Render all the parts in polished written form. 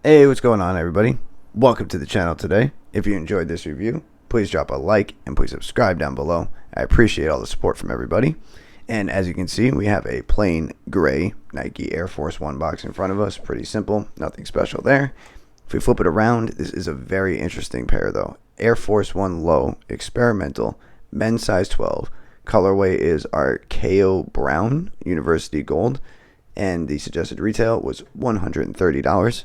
Hey, what's going on, everybody? Welcome to the channel today. If you enjoyed this review, please drop a like and please subscribe down below. I appreciate all the support from everybody. And as you can see, we have a plain gray Nike Air Force One box in front of us. Pretty simple, nothing special there. If we flip it around, this is a very interesting pair though. Air Force One Low Experimental, men's size 12. Colorway is Archaeo Brown, University Gold. And the suggested retail was $130.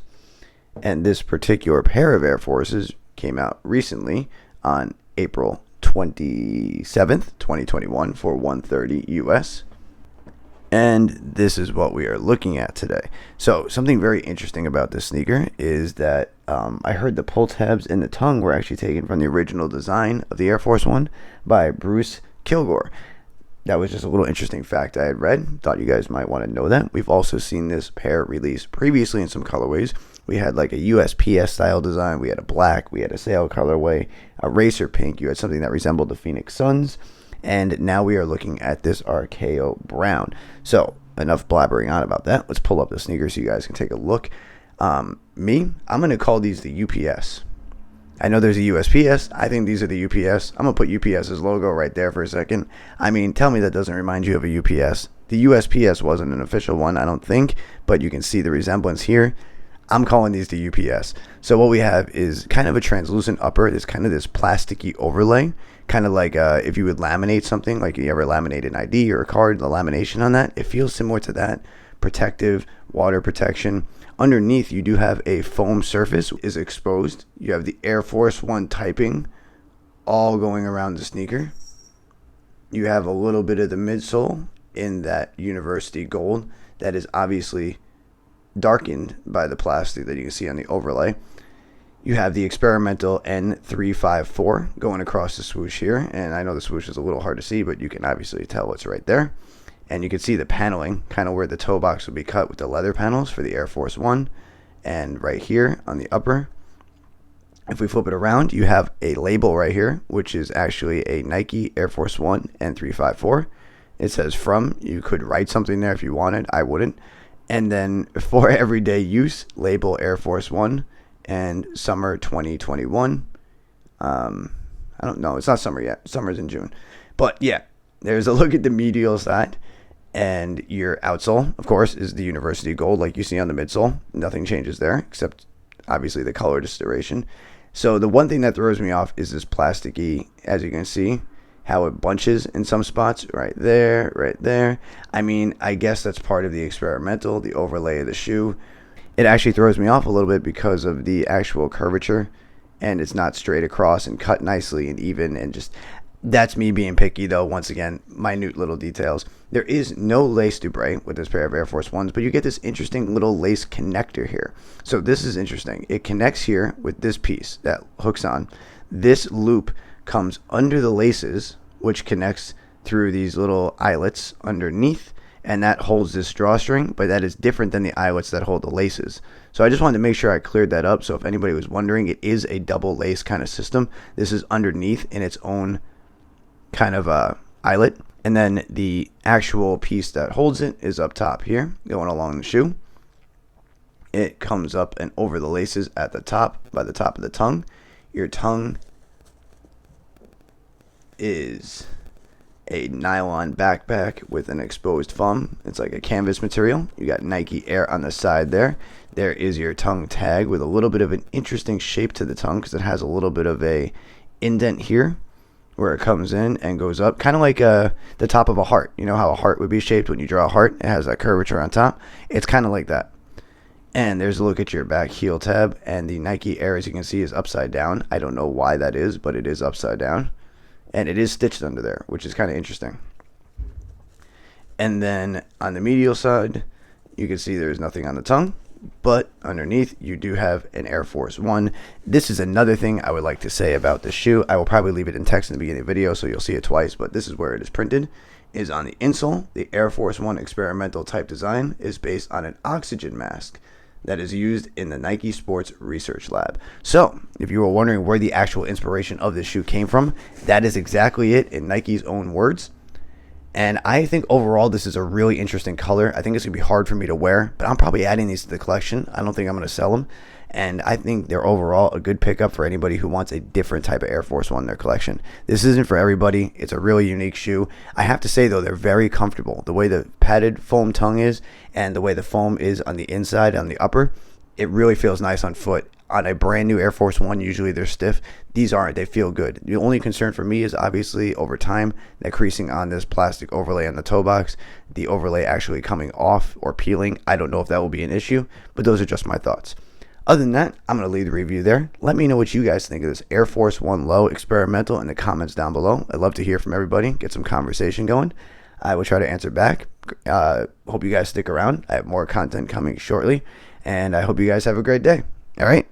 And this particular pair of Air Forces came out recently on April 27th, 2021 for $130 US. And this is what we are looking at today. So something very interesting about this sneaker is that I heard the pull tabs and the tongue were actually taken from the original design of the Air Force One by Bruce Kilgore. That was just a little interesting fact I had read. Thought you guys might want to know that. We've also seen this pair released previously in some colorways. We had like a USPS style design. We had a black. We had a sail colorway, a racer pink. You had something that resembled the Phoenix Suns. And now we are looking at this Archaeo Brown. So enough blabbering on about that. Let's pull up the sneakers so you guys can take a look. I'm going to call these the UPS. I know there's a USPS. I think these are the UPS. I'm going to put UPS's logo right there for a second. I mean, tell me that doesn't remind you of a UPS. The USPS wasn't an official one, I don't think, but you can see the resemblance here. I'm calling these the UPS. So what we have is kind of a translucent upper. There's kind of this plasticky overlay, kind of like if you would laminate something, like you ever laminate an ID or a card, the lamination on that, it feels similar to that. Protective, water protection. Underneath, you do have a foam surface is exposed. You have the Air Force One typing all going around the sneaker. You have a little bit of the midsole in that University Gold that is obviously darkened by the plastic that you can see on the overlay. You have the experimental N354 going across the swoosh here, and I know the swoosh is a little hard to see, but you can obviously tell what's right there. And you can see the paneling, kind of where the toe box would be cut with the leather panels for the Air Force One. And right here on the upper, if we flip it around, you have a label right here, which is actually a Nike Air Force One N354. It says from. You could write something there if you wanted. I wouldn't. And then for everyday use, label Air Force One and summer 2021. I don't know. It's not summer yet. Summer's in June. But yeah, there's a look at the medial side. And your outsole, of course, is the University Gold like you see on the midsole. Nothing changes there except obviously the color distortion. So the one thing that throws me off is this plasticky, as you can see, how it bunches in some spots right there, right there. I mean, I guess that's part of the experimental, the overlay of the shoe. It actually throws me off a little bit because of the actual curvature, and it's not straight across and cut nicely and even, and just that's me being picky though. Once again, minute little details. There is no lace dubray with this pair of Air Force Ones, but you get this interesting little lace connector here. So this is interesting. It connects here with this piece that hooks on. This loop comes under the laces, which connects through these little eyelets underneath, and that holds this drawstring, but that is different than the eyelets that hold the laces. So I just wanted to make sure I cleared that up. So if anybody was wondering, it is a double lace kind of system. This is underneath in its own kind of eyelet, and then the actual piece that holds it is up top here going along the shoe. It comes up and over the laces at the top, by the top of the tongue. Your tongue is a nylon backpack with an exposed thumb. It's like a canvas material. You got Nike Air on the side there. There is your tongue tag with a little bit of an interesting shape to the tongue because it has a little bit of a indent here where it comes in and goes up, kind of like the top of a heart. You know how a heart would be shaped when you draw a heart? It has that curvature on top. It's kind of like that. And there's a look at your back heel tab, and the Nike Air, as you can see, is upside down. I don't know why that is, but it is upside down. And it is stitched under there, which is kind of interesting. And then on the medial side, you can see there's nothing on the tongue, but underneath you do have an Air Force One. This is another thing I would like to say about the shoe. I will probably leave it in text in the beginning of the video so you'll see it twice, but this is where it is printed. Is on the insole. The Air Force One experimental type design is based on an oxygen mask that is used in the Nike Sports Research Lab. So if you were wondering where the actual inspiration of this shoe came from, that is exactly it in Nike's own words. And I think overall this is a really interesting color. I think it's going to be hard for me to wear, but I'm probably adding these to the collection. I don't think I'm going to sell them. and I think they're overall a good pickup for anybody who wants a different type of Air Force One in their collection. This isn't for everybody. It's a really unique shoe. I have to say, though, they're very comfortable. The way the padded foam tongue is and the way the foam is on the inside, on the upper, it really feels nice on foot. On a brand new Air Force One, usually they're stiff. These aren't. They feel good. The only concern for me is obviously over time, that creasing on this plastic overlay on the toe box, the overlay actually coming off or peeling. I don't know if that will be an issue, but those are just my thoughts. Other than that, I'm going to leave the review there. Let me know what you guys think of this Air Force One Low Experimental in the comments down below. I'd love to hear from everybody, get some conversation going. I will try to answer back. Hope you guys stick around. I have more content coming shortly, and I hope you guys have a great day. All right.